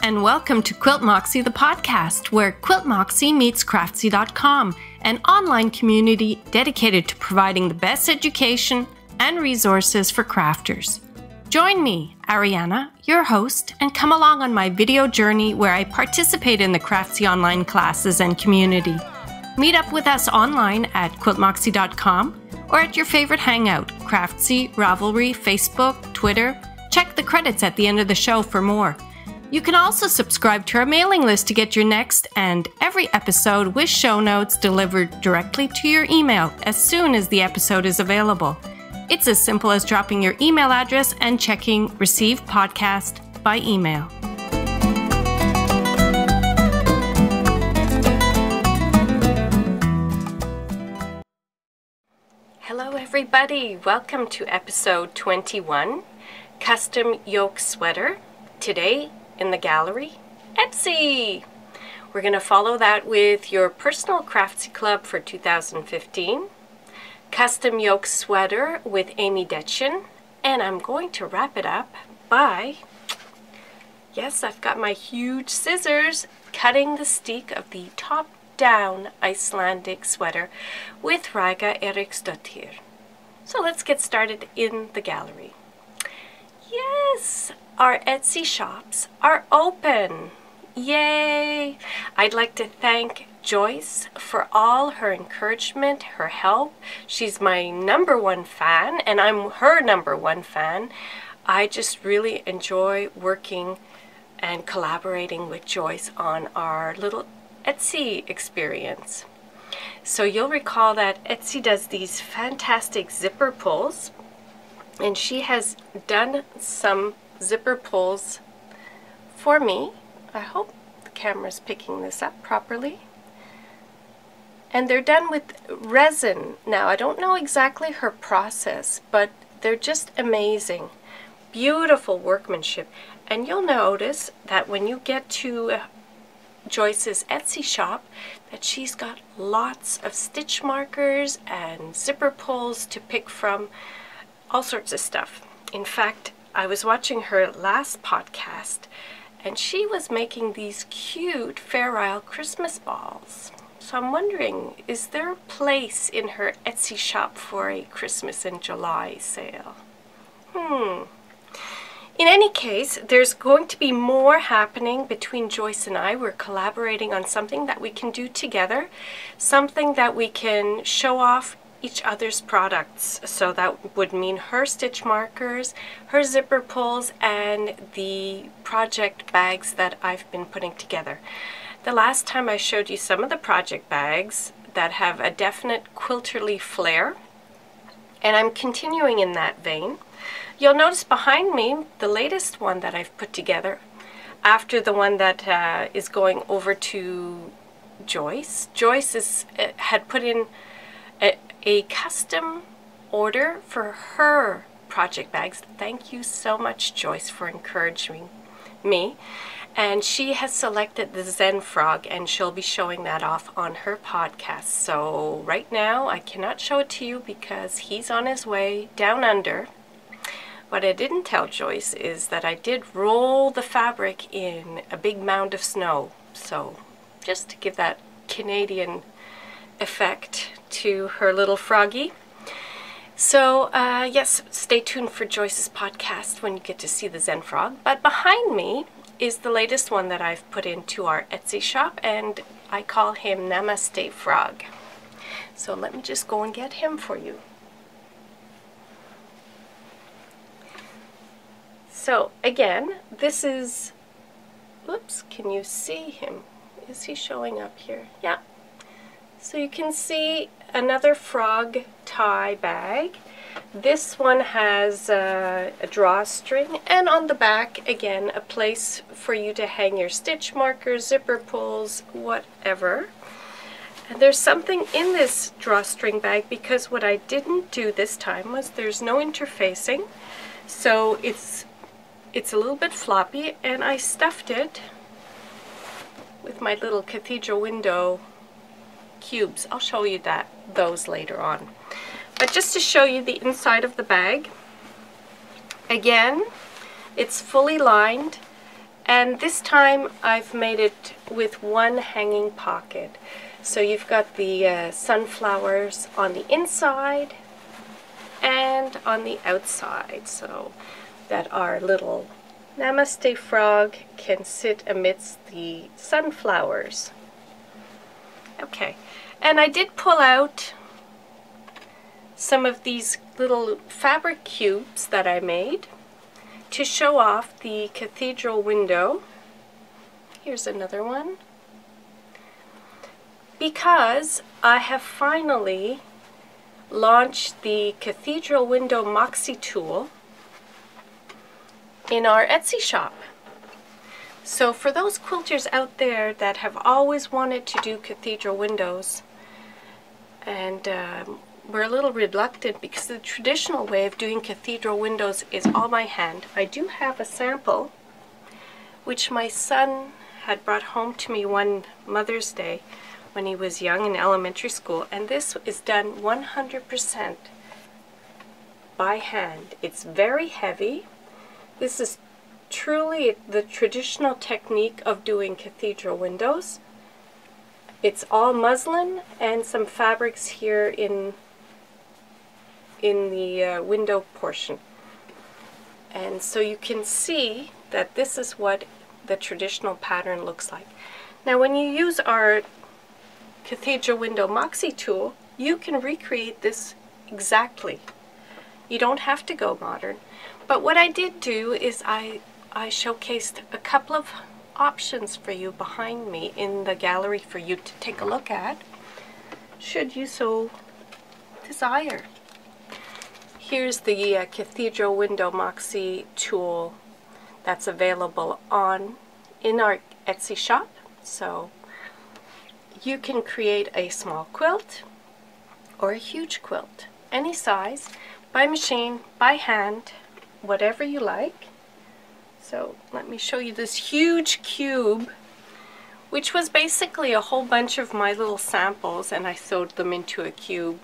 and welcome to QuiltMoxie the Podcast, where QuiltMoxie meets Craftsy.com, an online community dedicated to providing the best education and resources for crafters. Join me, Ariana, your host, and come along on my video journey where I participate in the Craftsy online classes and community. Meet up with us online at QuiltMoxie.com or at your favorite hangout, Craftsy, Ravelry, Facebook, Twitter. Check the credits at the end of the show for more. You can also subscribe to our mailing list to get your next and every episode with show notes delivered directly to your email as soon as the episode is available. It's as simple as dropping your email address and checking Receive Podcast by email. Hello everybody, welcome to episode 21, Custom Yoke Sweater. Today, in the gallery, Etsy. We're going to follow that with your Personal Craftsy Club for 2015, Custom Yoke Sweater with Amy Detjen, and I'm going to wrap it up by, yes, I've got my huge scissors, cutting the steek of the Top-Down Icelandic Sweater with Ragga Eiriksdottir. So let's get started in the gallery. Yes! Our Etsy shops are open. Yay! I'd like to thank Joyce for all her encouragement, her help. She's my #1 fan, and I'm her #1 fan. I just really enjoy working and collaborating with Joyce on our little Etsy experience. So you'll recall that Etsy does these fantastic zipper pulls, and she has done some zipper pulls for me. I hope the camera's picking this up properly. And they're done with resin. Now, I don't know exactly her process, but they're just amazing. Beautiful workmanship. And you'll notice that when you get to Joyce's Etsy shop, that she's got lots of stitch markers and zipper pulls to pick from, all sorts of stuff. In fact, I was watching her last podcast, and she was making these cute Fair Isle Christmas balls. So I'm wondering, is there a place in her Etsy shop for a Christmas in July sale? In any case, there's going to be more happening between Joyce and I. We're collaborating on something that we can do together, something that we can show off each other's products. So that would mean her stitch markers, her zipper pulls, and the project bags that I've been putting together. The last time I showed you some of the project bags that have a definite quilterly flair, and I'm continuing in that vein. You'll notice behind me the latest one that I've put together after the one that is going over to Joyce. Joyce had put in a custom order for her project bags. Thank you so much, Joyce, for encouraging me. And she has selected the Zen Frog, and she'll be showing that off on her podcast. So right now I cannot show it to you because he's on his way down under. What I didn't tell Joyce is that I did roll the fabric in a big mound of snow. So just to give that Canadian effect to her little froggy. So yes, stay tuned for Joyce's podcast when you get to see the Zen Frog. But behind me is the latest one that I've put into our Etsy shop, and I call him Namaste Frog. So let me just go and get him for you. So again, this is, whoops, can you see him? Is he showing up here? Yeah. So you can see another frog tie bag. This one has a drawstring, and on the back, again, a place for you to hang your stitch markers, zipper pulls, whatever. And there's something in this drawstring bag because what I didn't do this time was there's no interfacing. So it's a little bit floppy, and I stuffed it with my little cathedral window cubes. I'll show you those later on. But just to show you the inside of the bag, again, it's fully lined, And this time I've made it with one hanging pocket. So you've got the sunflowers on the inside and on the outside, so that our little Namaste frog can sit amidst the sunflowers. Okay, and I did pull out some of these little fabric cubes that I made to show off the cathedral window. Here's another one. Because I have finally launched the cathedral window Moxie tool in our Etsy shop. So for those quilters out there that have always wanted to do cathedral windows, and we're a little reluctant because the traditional way of doing cathedral windows is all by hand. I do have a sample which my son had brought home to me one Mother's Day when he was young in elementary school, and this is done 100% by hand. It's very heavy. This is truly the traditional technique of doing cathedral windows. It's all muslin and some fabrics here in the window portion. And so you can see that this is what the traditional pattern looks like. Now when you use our cathedral window Moxie tool, you can recreate this exactly. You don't have to go modern. But what I did do is I showcased a couple of options for you behind me in the gallery for you to take a look at, should you so desire. Here's the cathedral window Moxie tool that's available in our Etsy shop. So you can create a small quilt or a huge quilt, any size, by machine, by hand, whatever you like. So let me show you this huge cube, which was basically a whole bunch of my little samples, and I sewed them into a cube.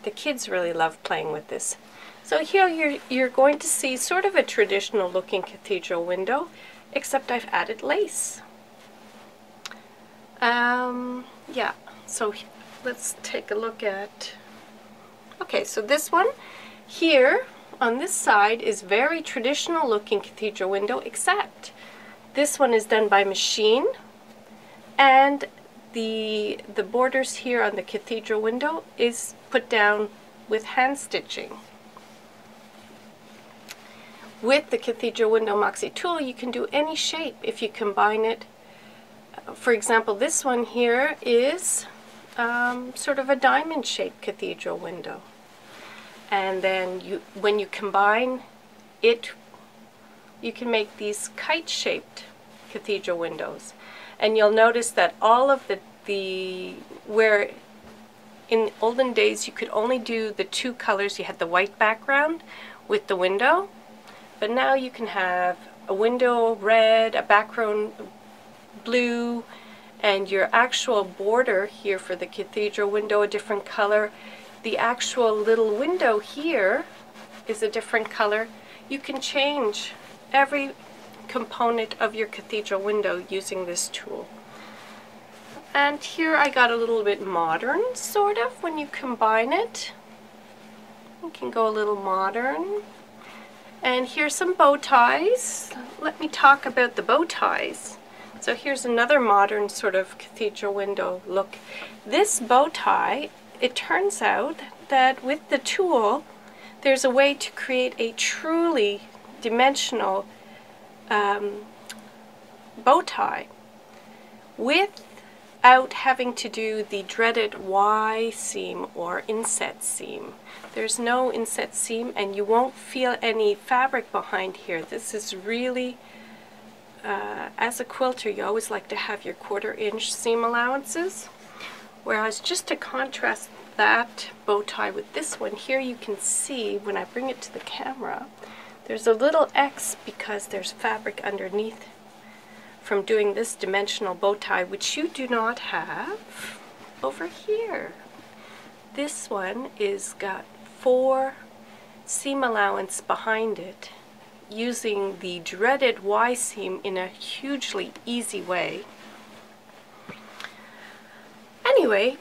The kids really love playing with this. So here you're going to see sort of a traditional looking cathedral window, except I've added lace. Yeah, so let's take a look at, okay, so this one here on this side is very traditional looking cathedral window, except this one is done by machine, and the borders here on the cathedral window is put down with hand stitching. With the cathedral window Moxie tool, you can do any shape if you combine it. For example, this one here is sort of a diamond shaped cathedral window. And then when you combine it, you can make these kite shaped cathedral windows. And you'll notice that all of where in olden days you could only do the two colors, you had the white background with the window, but now you can have a window red, a background blue, and your actual border here for the cathedral window a different color. The actual little window here is a different color. You can change every component of your cathedral window using this tool. And here I got a little bit modern, sort of, when you combine it. You can go a little modern. And here's some bow ties. Let me talk about the bow ties. So here's another modern sort of cathedral window look. This bow tie, it turns out that with the tool, there's a way to create a truly dimensional bow tie without having to do the dreaded Y seam or inset seam. There's no inset seam, and you won't feel any fabric behind here. This is really, as a quilter, you always like to have your 1/4 inch seam allowances. Whereas just to contrast that bow tie with this one, here you can see when I bring it to the camera, there's a little X because there's fabric underneath from doing this dimensional bow tie, which you do not have over here. This one is got 4 seam allowance behind it. using the dreaded Y seam in a hugely easy way. Anyway,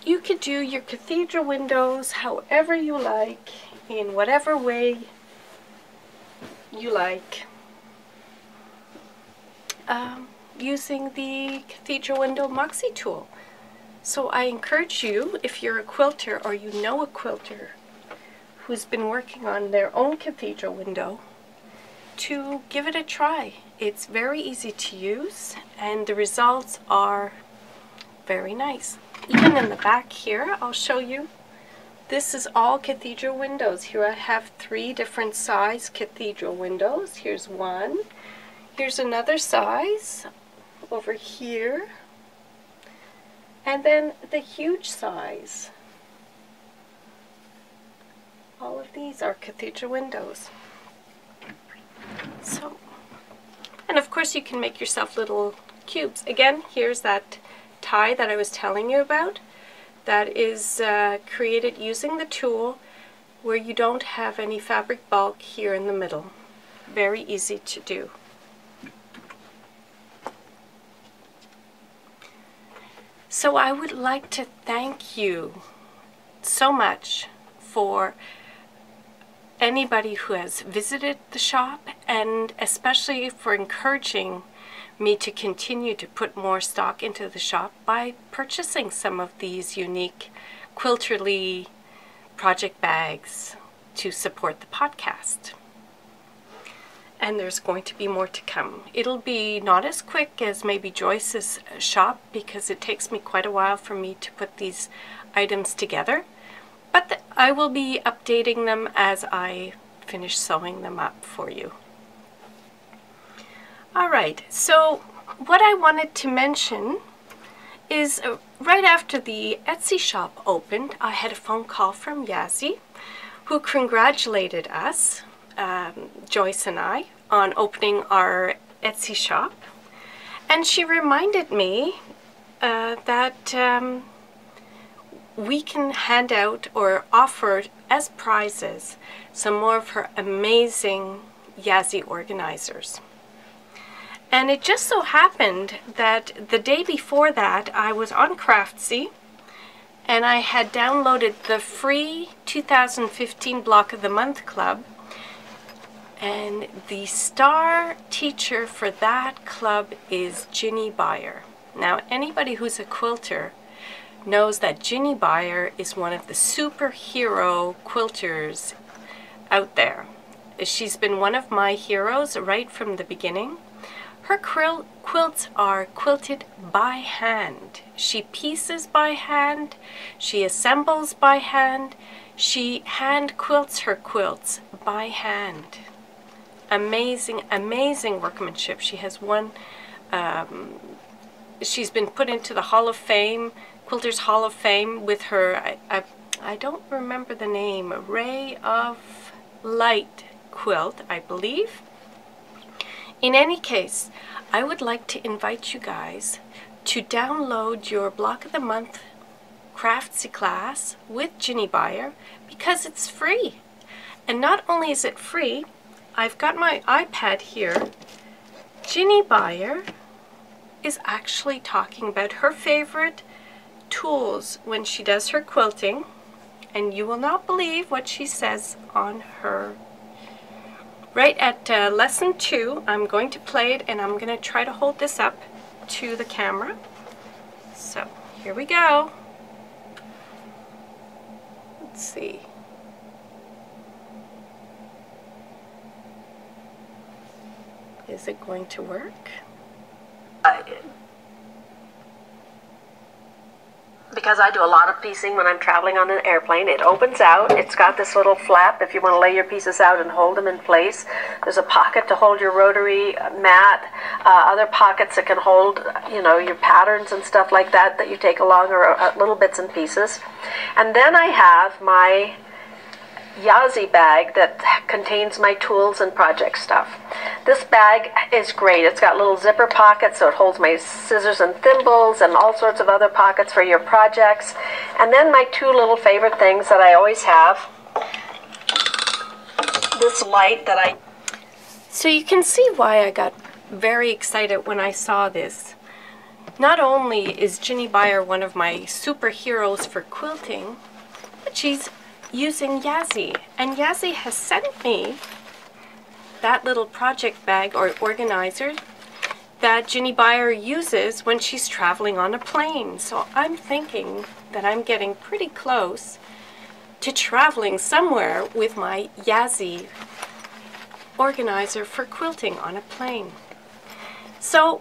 you could do your cathedral windows however you like, in whatever way you like, using the cathedral window Moxie tool. So I encourage you, if you're a quilter or you know a quilter who's been working on their own cathedral window, to give it a try. It's very easy to use and the results are very nice. Even in the back here, I'll show you. This is all cathedral windows. Here I have 3 different size cathedral windows. Here's one. Here's another size over here. And then the huge size. All of these are cathedral windows. So, and of course you can make yourself little cubes. Again, here's that tie that I was telling you about. That is created using the tool where you don't have any fabric bulk here in the middle. Very easy to do. So I would like to thank you so much for anybody who has visited the shop, and especially for encouraging me to continue to put more stock into the shop by purchasing some of these unique Quilterly project bags to support the podcast. And there's going to be more to come. It'll be not as quick as maybe Joyce's shop because it takes me quite a while for me to put these items together. But I will be updating them as I finish sewing them up for you. Alright, so what I wanted to mention is right after the Etsy shop opened, I had a phone call from Yazzie who congratulated us, Joyce and I, on opening our Etsy shop. And she reminded me that we can hand out or offer as prizes some more of her amazing Yazzie organizers. And it just so happened that the day before that I was on Craftsy and I had downloaded the free 2015 Block of the Month Club, and the star teacher for that club is Jinny Beyer. Now anybody who's a quilter knows that Jinny Beyer is one of the superhero quilters out there. She's been one of my heroes right from the beginning. Her quilts are quilted by hand. She pieces by hand, she assembles by hand, she hand quilts her quilts by hand. Amazing, amazing workmanship. She has won, she's been put into the Hall of Fame, Quilters Hall of Fame with her, I don't remember the name, Ray of Light quilt, I believe. In any case, I would like to invite you guys to download your Block of the Month Craftsy class with Jinny Beyer because it's free. And not only is it free, I've got my iPad here. Jinny Beyer is actually talking about her favorite tools when she does her quilting, and you will not believe what she says on her. Right at lesson 2, I'm going to play it and I'm going to try to hold this up to the camera. So here we go. Let's see. Is it going to work? Because I do a lot of piecing when I'm traveling on an airplane, it opens out. It's got this little flap if you want to lay your pieces out and hold them in place. There's a pocket to hold your rotary mat, other pockets that can hold, you know, your patterns and stuff like that that you take along, or little bits and pieces. And then I have my Yazzie bag that contains my tools and project stuff. This bag is great. It's got little zipper pockets, so it holds my scissors and thimbles and all sorts of other pockets for your projects. And then my 2 little favorite things that I always have. This light that So you can see why I got very excited when I saw this. Not only is Jinny Beyer one of my superheroes for quilting, but she's using Yazzie. And Yazzie has sent me that little project bag or organizer that Jinny Beyer uses when she's traveling on a plane. So I'm thinking that I'm getting pretty close to traveling somewhere with my Yazzie organizer for quilting on a plane. So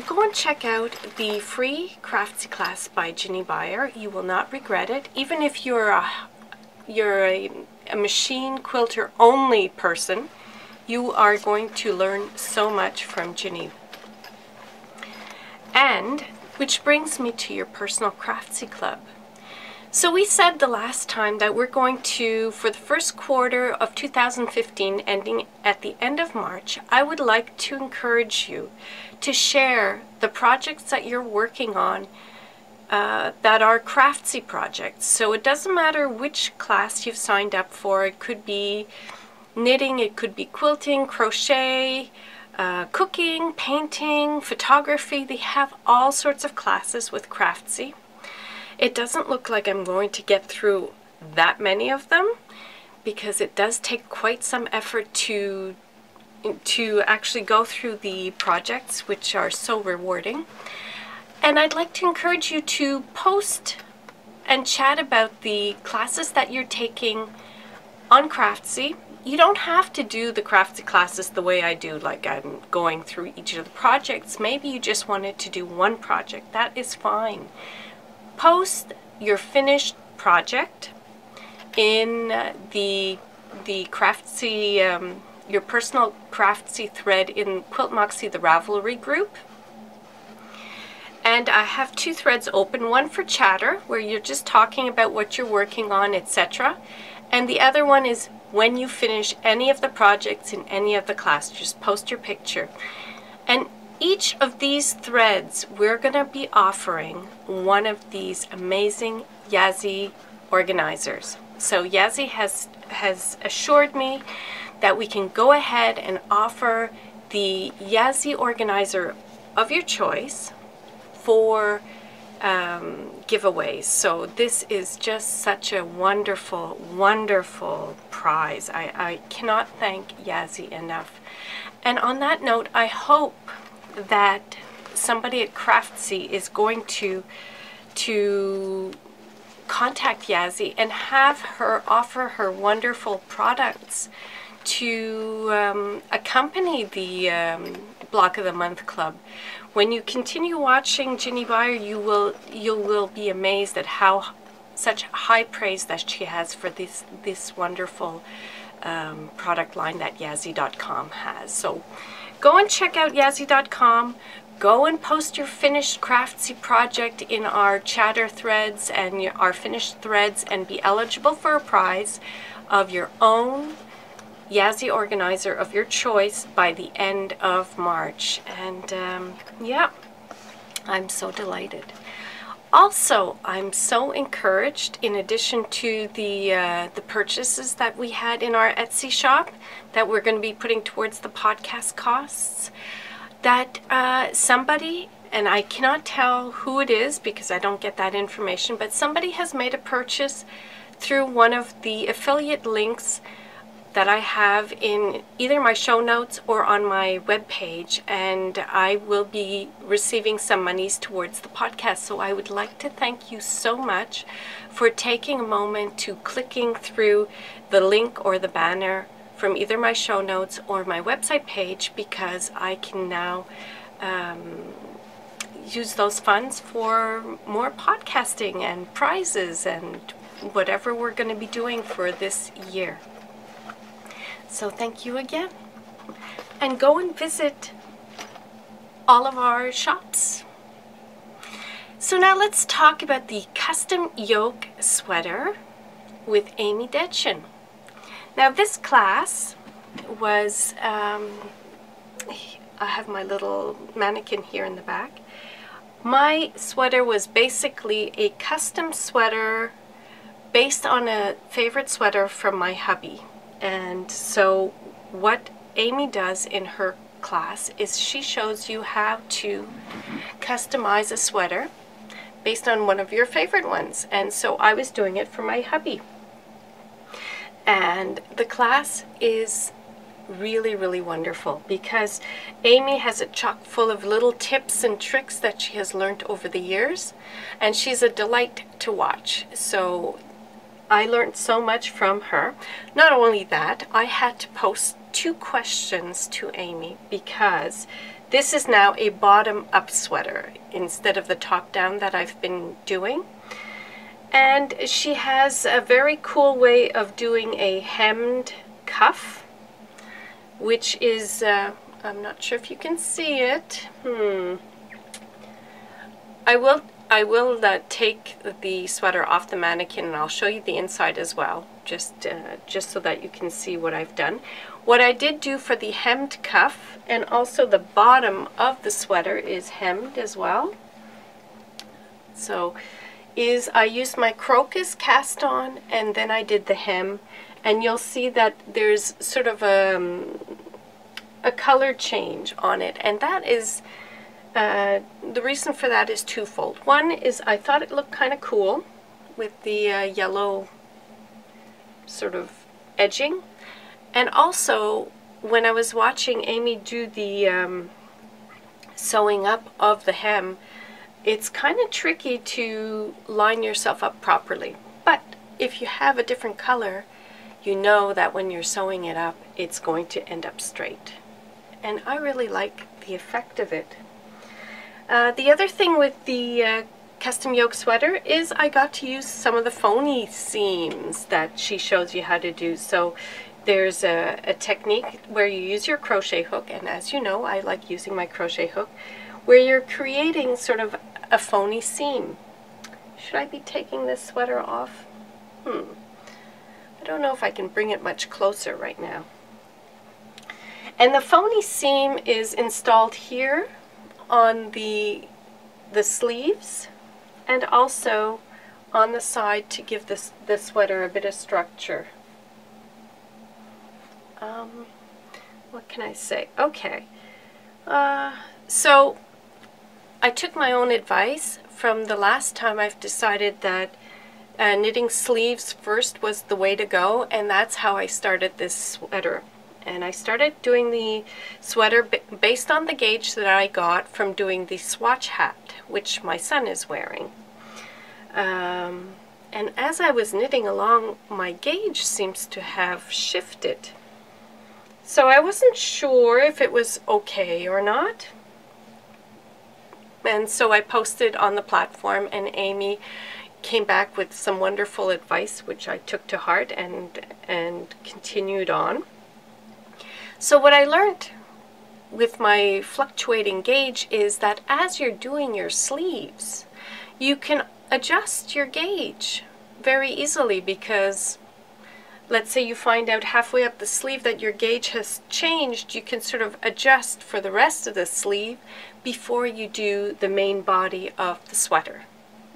go and check out the free Craftsy class by Jinny Beyer. You will not regret it. Even if you're a machine quilter only person, you are going to learn so much from Jinny. And which brings me to your Personal Craftsy Club. So we said the last time that we're going to, for the first quarter of 2015, ending at the end of March, I would like to encourage you to share the projects that you're working on that are Craftsy projects. So it doesn't matter which class you've signed up for. It could be knitting, it could be quilting, crochet, cooking, painting, photography. They have all sorts of classes with Craftsy. It doesn't look like I'm going to get through that many of them because it does take quite some effort to actually go through the projects, which are so rewarding. And I'd like to encourage you to post and chat about the classes that you're taking on Craftsy. You don't have to do the Craftsy classes the way I do, like I'm going through each of the projects. Maybe you just wanted to do one project. That is fine. Post your finished project in the Craftsy, your personal Craftsy thread in QuiltMoxie the Ravelry Group. And I have two threads open, one for chatter, where you're just talking about what you're working on, etc. And the other one is when you finish any of the projects in any of the class, just post your picture. And each of these threads, we're going to be offering one of these amazing Yazzie organizers. So Yazzie has assured me that we can go ahead and offer the Yazzie organizer of your choice for giveaways. So this is just such a wonderful, wonderful prize. I cannot thank Yazzie enough. And on that note, I hope that somebody at Craftsy is going to contact Yazzie and have her offer her wonderful products to accompany the Block of the Month Club. When you continue watching Jinny Beyer, you will be amazed at how such high praise that she has for this wonderful product line that Yazzie.com has. So go and check out Yazzie.com. Go and post your finished Craftsy project in our chatter threads and our finished threads and be eligible for a prize of your own Yazzie organizer of your choice by the end of March. And yeah, I'm so delighted. Also, I'm so encouraged, in addition to the purchases that we had in our Etsy shop that we're going to be putting towards the podcast costs, that somebody, and I cannot tell who it is because I don't get that information, but somebody has made a purchase through one of the affiliate links that I have in either my show notes or on my webpage, and I will be receiving some monies towards the podcast. So I would like to thank you so much for taking a moment to clicking through the link or the banner from either my show notes or my website page, because I can now use those funds for more podcasting and prizes and whatever we're going to be doing for this year. So thank you again, and go and visit all of our shops. So now let's talk about the custom yoke sweater with Amy Detjen. Now this class was, I have my little mannequin here in the back. My sweater was basically a custom sweater based on a favorite sweater from my hubby. And so what Amy does in her class is she shows you how to customize a sweater based on one of your favorite ones. And so I was doing it for my hubby. And the class is really, really wonderful because Amy has it chock full of little tips and tricks that she has learned over the years, and she's a delight to watch. So I learned so much from her. Not only that, I had to post 2 questions to Amy because this is now a bottom-up sweater instead of the top-down that I've been doing. And she has a very cool way of doing a hemmed cuff, which is, I'm not sure if you can see it. I will take the sweater off the mannequin and I'll show you the inside as well, just so that you can see what I've done. What I did do for the hemmed cuff, and also the bottom of the sweater is hemmed as well, so is I used my crocus cast on and then I did the hem, and you'll see that there's sort of a color change on it, and that is the reason for that is twofold. One is I thought it looked kind of cool with the yellow sort of edging, and also when I was watching Amy do the sewing up of the hem, it's kind of tricky to line yourself up properly. But if you have a different color, you know that when you're sewing it up, it's going to end up straight. And I really like the effect of it. The other thing with the custom yoke sweater is I got to use some of the phony seams that she shows you how to do. So there's a technique where you use your crochet hook, and as you know, I like using my crochet hook, where you're creating sort of a phony seam. Should I be taking this sweater off? I don't know if I can bring it much closer right now. And the phony seam is installed here on the sleeves and also on the side to give the sweater a bit of structure. What can I say? Okay. So I took my own advice from the last time. I've decided that knitting sleeves first was the way to go, and that's how I started this sweater. And I started doing the sweater based on the gauge that I got from doing the swatch hat, which my son is wearing. And as I was knitting along, my gauge seems to have shifted. So I wasn't sure if it was okay or not. And so I posted on the platform, and Amy came back with some wonderful advice, which I took to heart and continued on. So what I learned with my fluctuating gauge is that as you're doing your sleeves, you can adjust your gauge very easily, because let's say you find out halfway up the sleeve that your gauge has changed, you can sort of adjust for the rest of the sleeve before you do the main body of the sweater,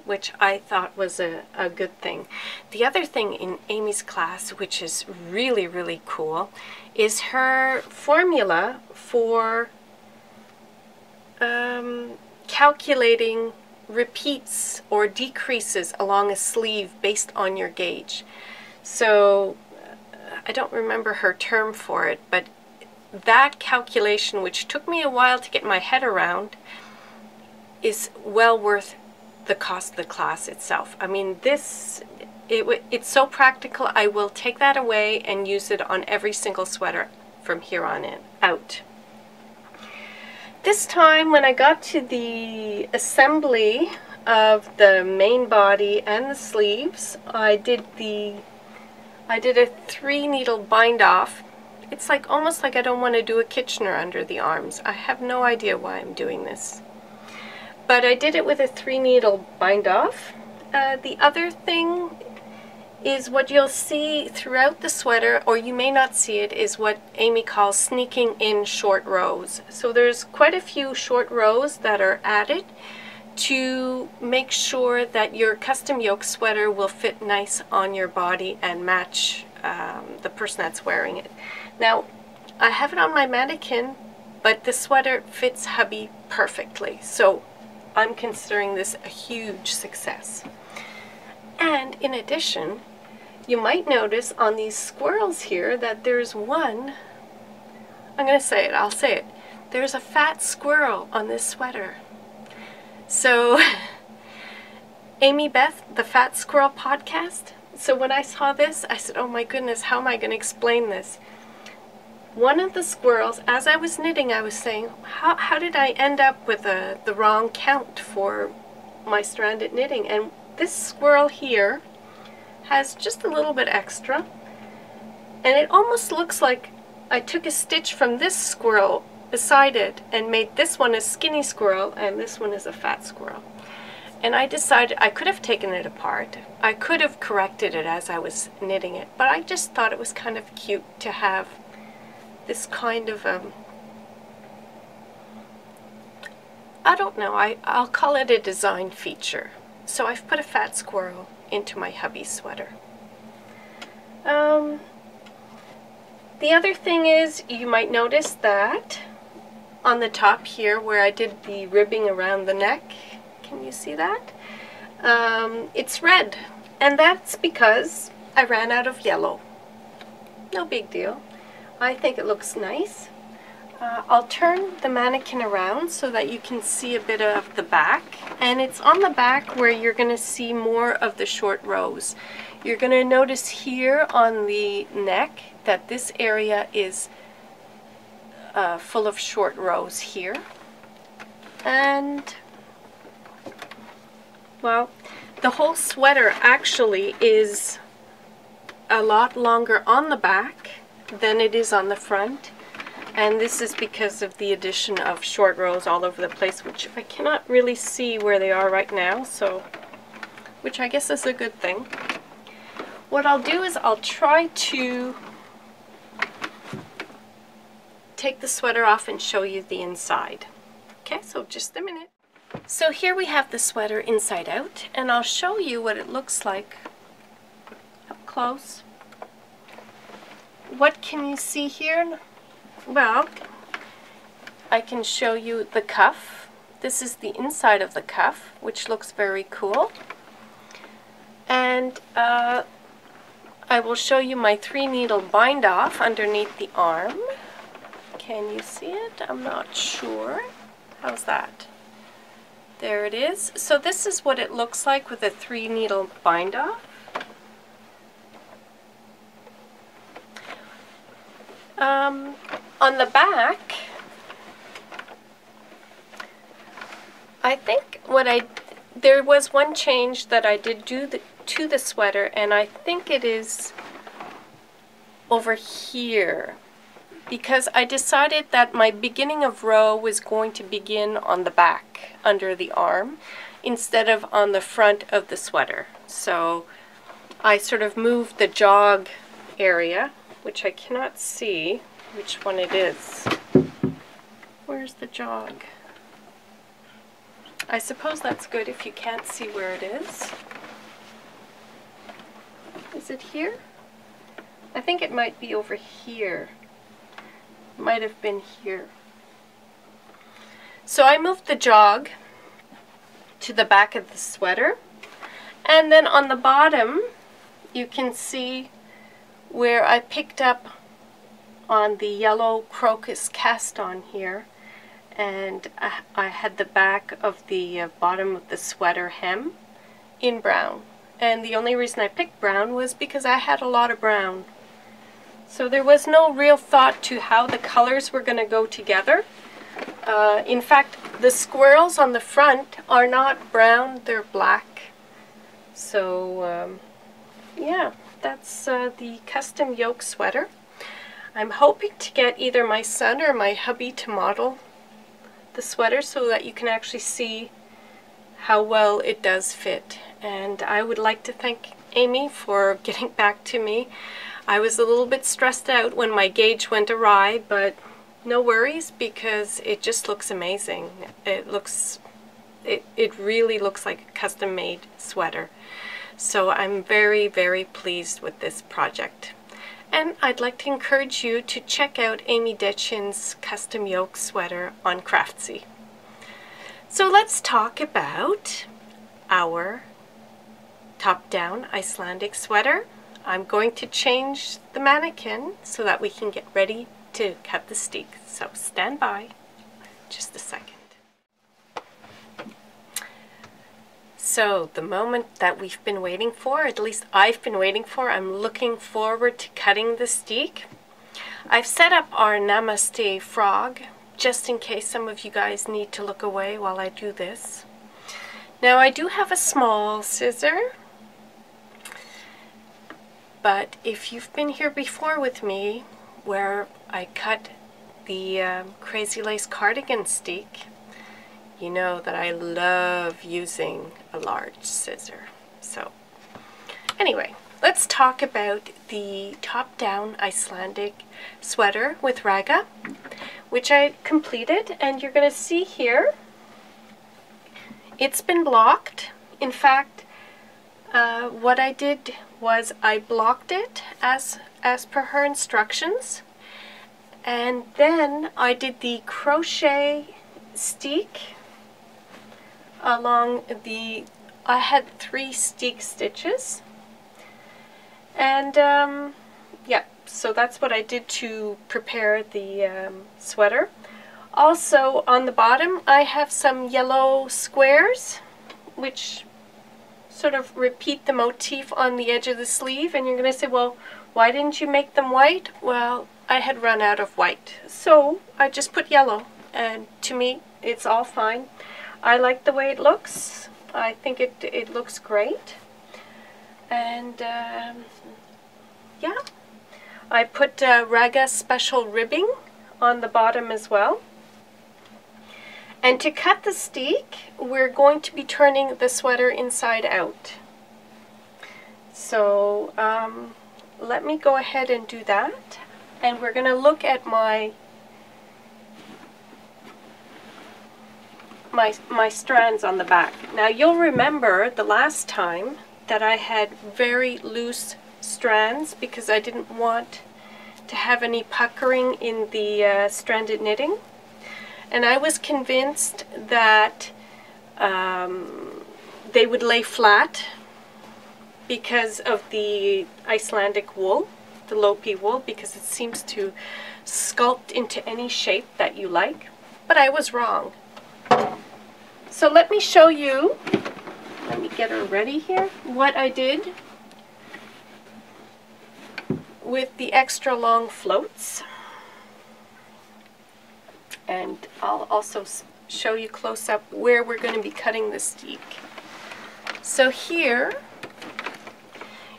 which I thought was a good thing. The other thing in Amy's class, which is really, really cool, is her formula for calculating repeats or decreases along a sleeve based on your gauge. So I don't remember her term for it, but that calculation, which took me a while to get my head around, is well worth the cost of the class itself. I mean, it's so practical. I will take that away and use it on every single sweater from here on out. This time when I got to the assembly of the main body and the sleeves, I did a 3-needle bind off. It's like almost like I don't want to do a Kitchener under the arms. I have no idea why I'm doing this. But I did it with a 3-needle bind off. The other thing is what you'll see throughout the sweater, or you may not see it, is what Amy calls sneaking in short rows. So there's quite a few short rows that are added to make sure that your custom yoke sweater will fit nice on your body and match the person that's wearing it. Now, I have it on my mannequin, but the sweater fits hubby perfectly. So I'm considering this a huge success. And in addition, you might notice on these squirrels here that there's one, I'm going to say it, I'll say it. There's a fat squirrel on this sweater. So, Amy Beth, the Fat Squirrel Podcast. So when I saw this, I said, oh my goodness, how am I going to explain this? One of the squirrels, as I was knitting, I was saying, how did I end up with the wrong count for my stranded knitting? And this squirrel here has just a little bit extra. And it almost looks like I took a stitch from this squirrel beside it and made this one a skinny squirrel and this one is a fat squirrel. And I decided I could have taken it apart. I could have corrected it as I was knitting it, but I just thought it was kind of cute to have this kind of, I don't know, I'll call it a design feature. So I've put a fat squirrel into my hubby sweater. The other thing is, you might notice that on the top here where I did the ribbing around the neck, can you see that? It's red, and that's because I ran out of yellow. No big deal. I think it looks nice. I'll turn the mannequin around so that you can see a bit of the back, and it's on the back where you're going to see more of the short rows. You're going to notice here on the neck that this area is full of short rows here, and well, the whole sweater actually is a lot longer on the back than it is on the front. And this is because of the addition of short rows all over the place, which I cannot really see where they are right now, so, which I guess is a good thing. What I'll do is I'll try to take the sweater off and show you the inside. Okay, so just a minute. So here we have the sweater inside out, and I'll show you what it looks like up close. What can you see here? Well, I can show you the cuff. This is the inside of the cuff, which looks very cool. And I will show you my 3-needle bind off underneath the arm. Can you see it? I'm not sure. How's that? There it is. So this is what it looks like with a 3-needle bind off. On the back, I think there was one change that I did do to the sweater, and I think it is over here, because I decided that my beginning of row was going to begin on the back, under the arm, instead of on the front of the sweater. So I sort of moved the jog area, which I cannot see which one it is. Where's the jog? I suppose that's good if you can't see where it is. Is it here? I think it might be over here. Might have been here. So I moved the jog to the back of the sweater, and then on the bottom you can see where I picked up on the yellow crocus cast on here, and I had the back of the bottom of the sweater hem in brown. And the only reason I picked brown was because I had a lot of brown. So there was no real thought to how the colors were going to go together. In fact, the squirrels on the front are not brown, they're black. So yeah, that's the custom yoke sweater. I'm hoping to get either my son or my hubby to model the sweater so that you can actually see how well it does fit. And I would like to thank Amy for getting back to me. I was a little bit stressed out when my gauge went awry, but no worries, because it just looks amazing. It really looks like a custom-made sweater. So I'm very, very pleased with this project. And I'd like to encourage you to check out Amy Detjen's custom yoke sweater on Craftsy. So let's talk about our top-down Icelandic sweater. I'm going to change the mannequin so that we can get ready to cut the steek. So stand by just a second. So the moment that we've been waiting for, at least I've been waiting for, I'm looking forward to cutting the steek. I've set up our Namaste frog just in case some of you guys need to look away while I do this. Now I do have a small scissor, but if you've been here before with me where I cut the Crazy Lace cardigan steek, you know that I love using a large scissor. So anyway, let's talk about the top-down Icelandic sweater with Ragga, which I completed, and you're going to see here it's been blocked. In fact, what I did was I blocked it as per her instructions, and then I did the crochet steek along the, I had 3 steek stitches, and yeah, so that's what I did to prepare the sweater. Also on the bottom I have some yellow squares which sort of repeat the motif on the edge of the sleeve, and you're going to say, well, why didn't you make them white? Well, I had run out of white, so I just put yellow, and to me it's all fine. I like the way it looks. I think it looks great. And yeah, I put Ragga special ribbing on the bottom as well. And to cut the steek, we're going to be turning the sweater inside out. So let me go ahead and do that. And we're going to look at my strands on the back. Now you'll remember the last time that I had very loose strands because I didn't want to have any puckering in the stranded knitting, and I was convinced that they would lay flat because of the Icelandic wool, the Lopi wool, because it seems to sculpt into any shape that you like, but I was wrong. So let me show you, let me get her ready here, what I did with the extra long floats. And I'll also show you close up where we're going to be cutting the steek. So here,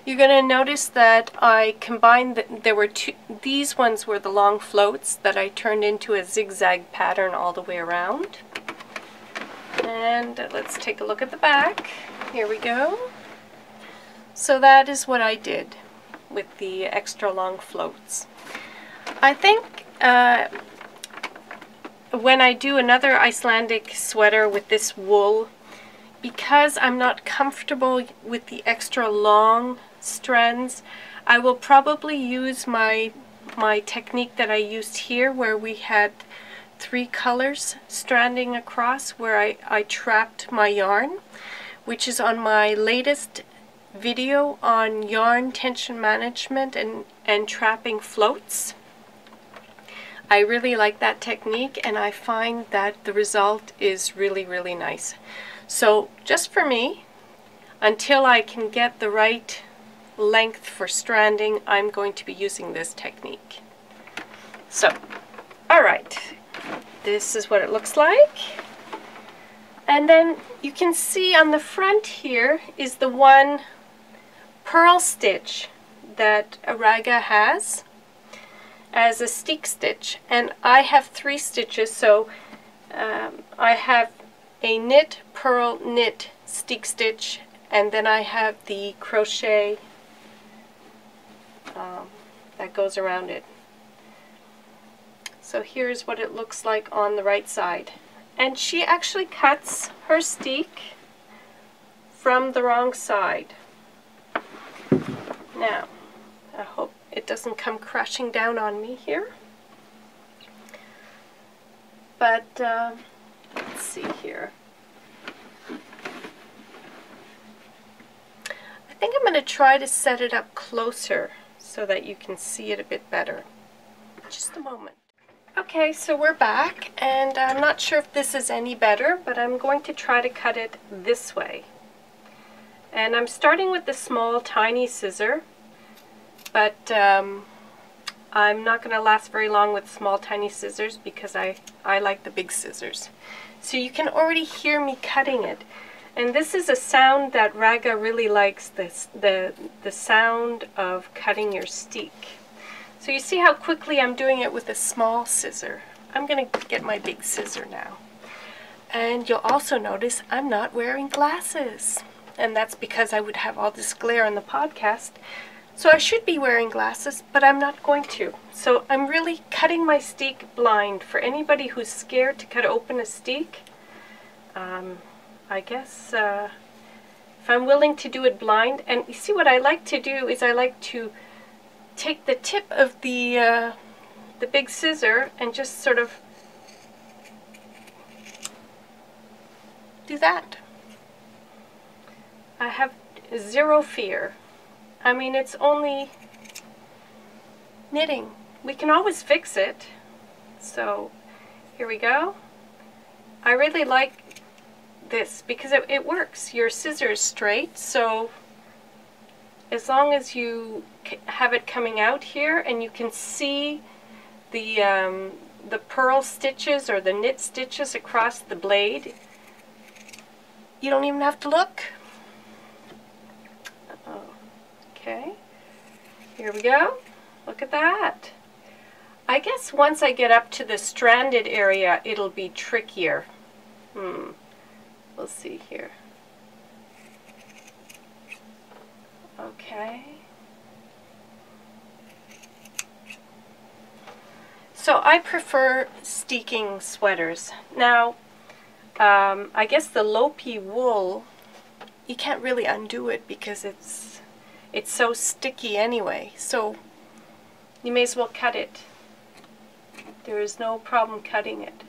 you're going to notice that I combined, there were two, these ones were the long floats that I turned into a zigzag pattern all the way around. And let's take a look at the back. Here we go. So that is what I did with the extra long floats. I think when I do another Icelandic sweater with this wool, because I'm not comfortable with the extra long strands, I will probably use my technique that I used here, where we had 3 colors stranding across, where I trapped my yarn, which is on my latest video on yarn tension management and trapping floats. I really like that technique, and I find that the result is really, really nice. So just for me, until I can get the right length for stranding, I'm going to be using this technique. So, alright, this is what it looks like. And then you can see on the front here is the one purl stitch that Ragga has as a steek stitch, and I have 3 stitches, so I have a knit, purl, knit, steek stitch, and then I have the crochet that goes around it. So here's what it looks like on the right side. And she actually cuts her steek from the wrong side. Now, I hope it doesn't come crashing down on me here. But let's see here. I think I'm going to try to set it up closer so that you can see it a bit better. Just a moment. Okay, so we're back, and I'm not sure if this is any better, but I'm going to try to cut it this way. And I'm starting with the small, tiny scissor, but I'm not going to last very long with small, tiny scissors because I like the big scissors. So you can already hear me cutting it. And this is a sound that Ragga really likes, the sound of cutting your steek. So you see how quickly I'm doing it with a small scissor. I'm going to get my big scissor now. And you'll also notice I'm not wearing glasses. And that's because I would have all this glare on the podcast. So I should be wearing glasses, but I'm not going to. So I'm really cutting my steek blind. For anybody who's scared to cut open a steek, I guess if I'm willing to do it blind, and you see what I like to do is I like to take the tip of the big scissor and just sort of do that. I have zero fear. I mean, it's only knitting. We can always fix it. So here we go. I really like this because it works. Your scissor is straight, so as long as you have it coming out here and you can see the purl stitches or the knit stitches across the blade, you don't even have to look. Okay, here we go. Look at that. I guess once I get up to the stranded area, it'll be trickier. We'll see here. Okay. So I prefer steeking sweaters. Now, I guess the Lopi wool, you can't really undo it because it's so sticky anyway, so you may as well cut it. There is no problem cutting it.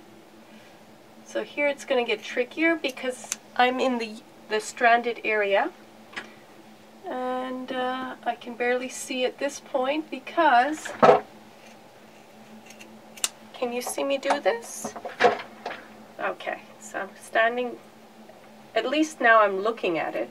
So here it's going to get trickier because I'm in the stranded area, and I can barely see at this point because, can you see me do this? Okay, so I'm standing, at least now I'm looking at it.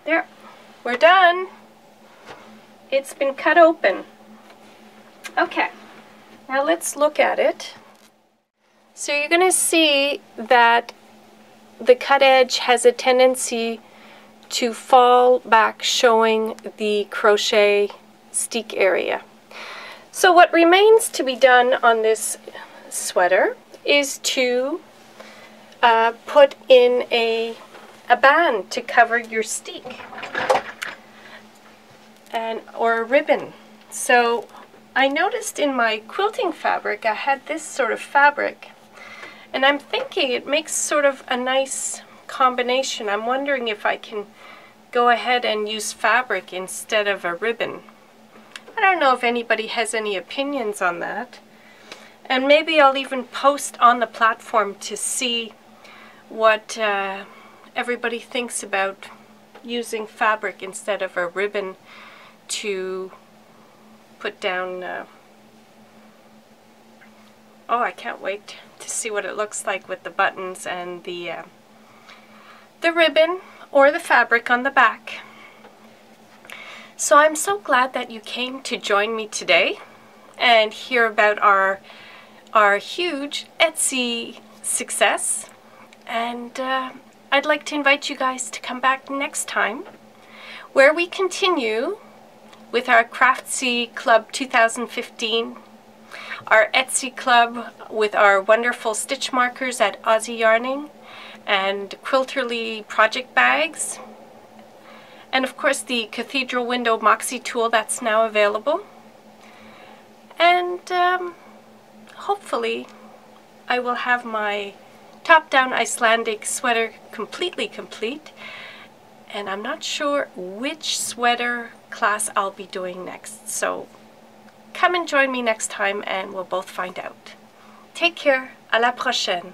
There, we're done. It's been cut open. Okay, now let's look at it. So you're going to see that the cut edge has a tendency to fall back, showing the crochet steek area. So what remains to be done on this sweater is to put in a band to cover your steek, or a ribbon. So I noticed in my quilting fabric I had this sort of fabric, and I'm thinking it makes sort of a nice combination. I'm wondering if I can go ahead and use fabric instead of a ribbon. I don't know if anybody has any opinions on that, and maybe I'll even post on the platform to see what everybody thinks about using fabric instead of a ribbon to put down. Oh, I can't wait to see what it looks like with the buttons and the ribbon or the fabric on the back. So I'm so glad that you came to join me today and hear about our huge Etsy success, and I'd like to invite you guys to come back next time, where we continue with our Craftsy Club 2015, our Etsy club with our wonderful stitch markers at Aussie Yarning and Quilterly project bags, and of course the Cathedral Window Moxie tool that's now available. And hopefully I will have my Top-Down Icelandic Sweater completely complete, and I'm not sure which sweater class I'll be doing next, so come and join me next time and we'll both find out. Take care, à la prochaine!